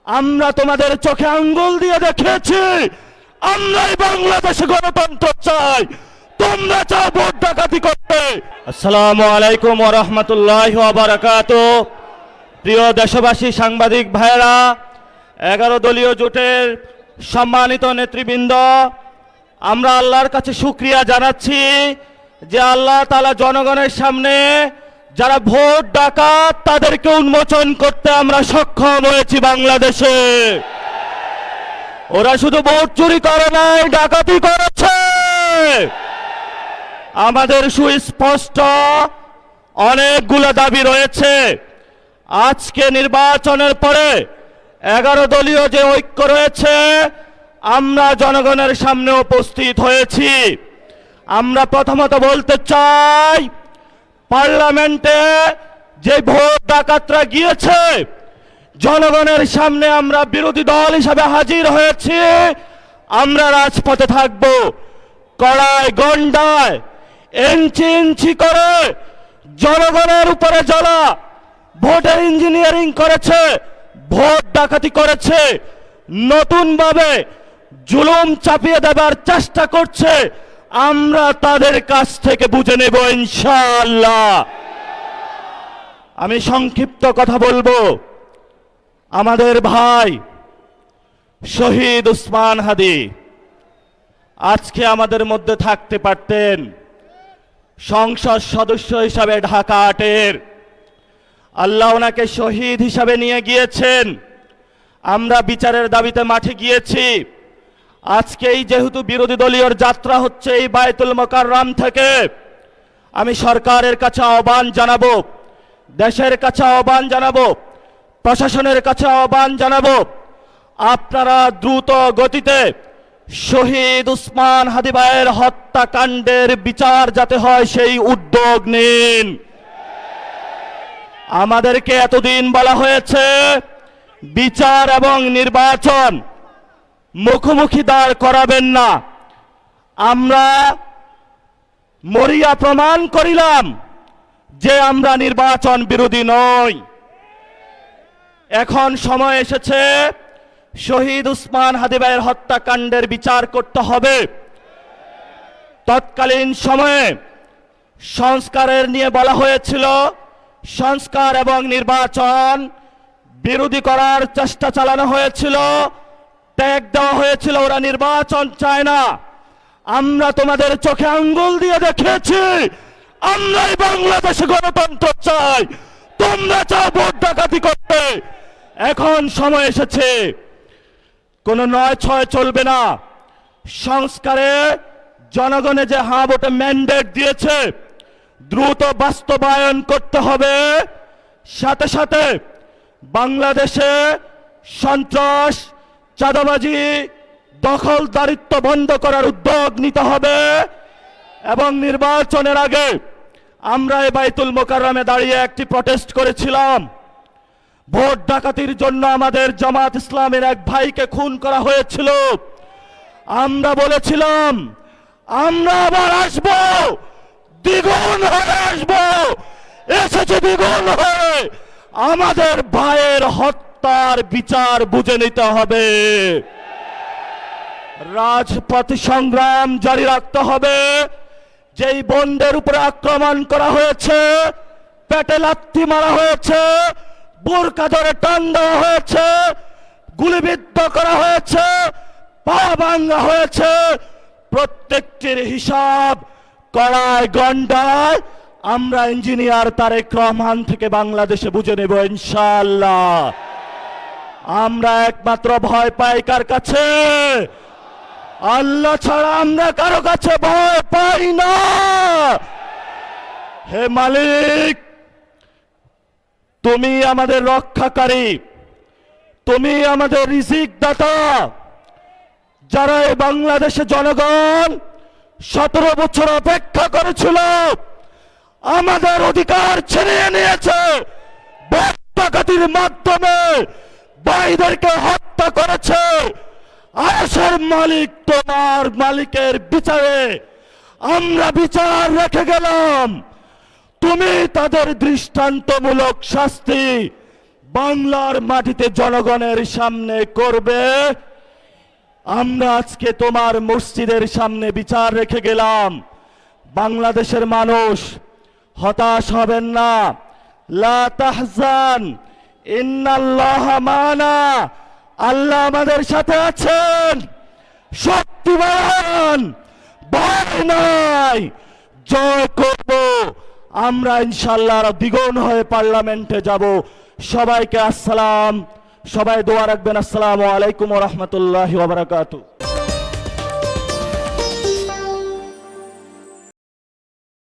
আমরা তোমাদের চোখে আঙ্গুল দিয়ে দেখিয়েছি আমরাই বাংলাদেশে গণতন্ত্র চাই, তোমরা চাও ভোট ডাকাতি করতে। আসসালামু আলাইকুম ওয়া রাহমাতুল্লাহি ওয়া বারাকাতুহু। প্রিয় দেশবাসী, সাংবাদিক ভাইরা, 11 দলীয় জোটের সম্মানিত নেতৃবৃন্দ, আমরা আল্লাহর কাছে শুকরিয়া জানাচ্ছি যে আল্লাহ তাআলা জনগণের সামনে যারা ভোট ডাকাত তাদেরকে উন্মোচন করতে আমরা সক্ষম হয়েছি। বাংলাদেশে ওরা শুধু ভোট চুরি করে নাই, ডাকাতি করেছে। আমাদের সুস্পষ্ট অনেকগুলো দাবি রয়েছে। আজকে নির্বাচনের পরে 11 দলীয় যে ঐক্য রয়েছে, আমরা জনগণের সামনে উপস্থিত হয়েছি। আমরা প্রথমত বলতে চাই, পার্লামেন্টে যে ভোট ডাকাতরা গিয়েছে, জনগণের সামনে আমরা বিরোধী দল হিসাবে হাজির হয়েছি। আমরা রাজপথে থাকব। কড়ায় গন্ডায় ইঞ্চি ইঞ্চি করে জনগণের উপরে যারা ভোটের ইঞ্জিনিয়ারিং করেছে, ভোট ডাকাতি করেছে, নতুনভাবে জুলুম চাপিয়ে দেবার চেষ্টা করছে, আমরা তাদের কাছ থেকে বুঝে নেব ইনশাআল্লাহ। আমি সংক্ষিপ্ত কথা বলবো। আমাদের ভাই শহীদ উসমান হাদি আজকে আমাদের মধ্যে থাকতে পারতেন। সংসদ সদস্য হিসাবে ঢাকা 8-এর আল্লাহ ওনাকে শহীদ হিসাবে নিয়ে গিয়েছেন। আমরা বিচারের দাবিতে মাঠে গিয়েছি। আজকেই যেহেতু বিরোধী দলীয় যাত্রা হচ্ছে এই বায়তুল মোকাররম থেকে, আমি সরকারের কাছে আহ্বান জানাবো, দেশের কাছে আহ্বান জানাবো, প্রশাসনের কাছে আহ্বান জানাবো, আপনারা দ্রুত গতিতে শহীদ উসমান হাদি ভাইয়ের হত্যাকাণ্ডের বিচার যাতে হয় সেই উদ্যোগ নিন। আমাদেরকে এতদিন বলা হয়েছে বিচার এবং নির্বাচন মুখোমুখি দাঁড় করাবেন না। আমরা মরিয়া প্রমাণ করিলাম যে আমরা নির্বাচন বিরোধী নই। এখন সময় এসেছে শহীদ উসমান হাদি ভাইয়ের হত্যাকাণ্ডের বিচার করতে হবে। তৎকালীন সময়ে সংস্কারের নিয়ে বলা হয়েছিল, সংস্কার এবং নির্বাচন বিরোধী করার চেষ্টা চালানো হয়েছিল, ট্যাগ দেওয়া হয়েছিল, ওরা নির্বাচন চায় না। আমরা তোমাদের চোখে আঙ্গুল দিয়ে দেখিয়েছি আমরাই বাংলাদেশে গণতন্ত্র চাই, তোমরা চাও ভোট ডাকাতি করতে। এখন সময় এসেছে, কোন 9-6 চলবে না। সংস্কারে জনগণে যে হ্যাঁ ভোটে ম্যান্ডেট দিয়েছে, দ্রুত বাস্তবায়ন করতে হবে। সাথে সাথে বাংলাদেশে সন্ত্রাস, চাঁদাবাজি, দখলদারিত্ব বন্ধ করার উদ্যোগ নিতে হবে। এবং নির্বাচনের আগে আমরা এই বায়তুল মোকাররমে দাঁড়িয়ে একটি প্রটেস্ট করেছিলাম। ভোট ডাকাতির জন্য আমাদের জামাত ইসলামের এক ভাইকে খুন করা হয়েছিল। আমরা বলেছিলাম আমরা আবার আসব, দ্বিগুণ হয়ে আসব। এসেছে দ্বিগুণ হয়ে। আমাদের ভাইয়ের হত্যার বিচার বুঝে নিতে হবে। রাজপথ সংগ্রাম জারি রাখতে হবে। যেই বোনদের উপরে আক্রমণ করা হয়েছে, পেটে লাথি মারা হয়েছে, বোরকা ধরে টান দেওয়া হয়েছে, গুলিবিদ্ধ করা হয়েছে, পা ভাঙা হয়েছে, প্রত্যেকটির হিসাব কড়ায় গন্ডায় আমরা ইঞ্জিনিয়ার তারেক রহমান থেকে বাংলাদেশে বুঝে নেব ইনশাআল্লাহ। আমরা একমাত্র ভয় পাই কার কাছে? আল্লাহ ছাড়া আমরা কারো কাছে ভয় পাই না। হে মালিক, তুমি আমাদের রক্ষাকারী, তুমি আমাদের রিজিক দাতা। যারা এই বাংলাদেশে জনগণ 17 বছর অপেক্ষা করেছিল, আমাদের অধিকার ছিনিয়ে নিয়েছে, ভোট ডাকাতির মাধ্যমে ভাইদেরকে হত্যা করেছে। আয়েশের মালিক তোমার মালিকের বিচারে আমরা বিচার রেখে গেলাম। তুমি তাদের দৃষ্টান্তমূলক শাস্তি বাংলার মাটিতে জনগণের সামনে করবে। আমরা আজকে তোমার মসজিদের সামনে বিচার রেখে গেলাম। বাংলাদেশের মানুষ হতাশ হবেন না। লা তাহজান ইন্নাল্লাহা মানা, আল্লাহ আমাদের সাথে আছেন, শক্তিমান, ভয় নাই, জয় করব আমরা ইনশাআল্লাহ। দ্বিগুণ হয়ে পার্লামেন্টে যাব। সবাইকে আসসালাম, সবাই দোয়া রাখবেন। আসসালামু আলাইকুম ওয়া রাহমাতুল্লাহি ওয়া বারাকাতুহু।